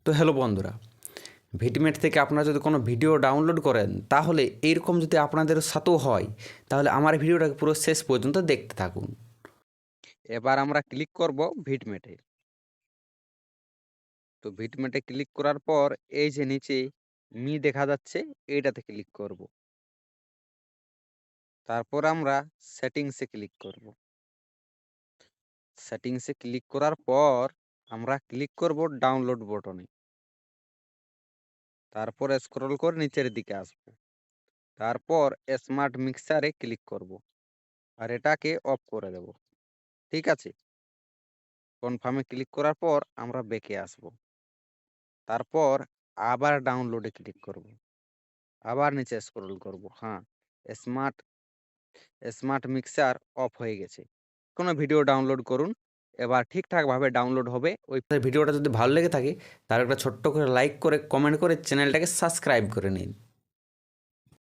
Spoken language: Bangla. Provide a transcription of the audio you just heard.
তো হ্যালো বন্ধুরা, ভিটমেট থেকে আপনারা যদি কোনো ভিডিও ডাউনলোড করেন তাহলে এইরকম যদি আপনাদের সাথেও হয় তাহলে আমার ভিডিওটাকে পুরো শেষ পর্যন্ত দেখতে থাকুন। এবার আমরা ক্লিক করব ভিটমেটে। তো ভিটমেটে ক্লিক করার পর এই যে নিচে মি দেখা যাচ্ছে, এইটাতে ক্লিক করব। তারপর আমরা সেটিংসে ক্লিক করব। সেটিংসে ক্লিক করার পর আমরা ক্লিক করব ডাউনলোড বটনে। তারপর স্ক্রল করে নিচের দিকে আসব। তারপর স্মার্ট মিক্সারে ক্লিক করব আর এটাকে অফ করে দেব। ঠিক আছে, কনফার্মে ক্লিক করার পর আমরা ব্যাকে আসব। তারপর আবার ডাউনলোডে ক্লিক করব, আবার নিচে স্ক্রল করব। হ্যাঁ, স্মার্ট স্মার্ট মিক্সার অফ হয়ে গেছে। কোনো ভিডিও ডাউনলোড করুন, এবার ঠিকঠাকভাবে ডাউনলোড হবে। ওই ভিডিওটা যদি ভালো লেগে থাকে তাহলে একটা ছোট্ট করে লাইক করে কমেন্ট করে চ্যানেলটাকে সাবস্ক্রাইব করে নিন।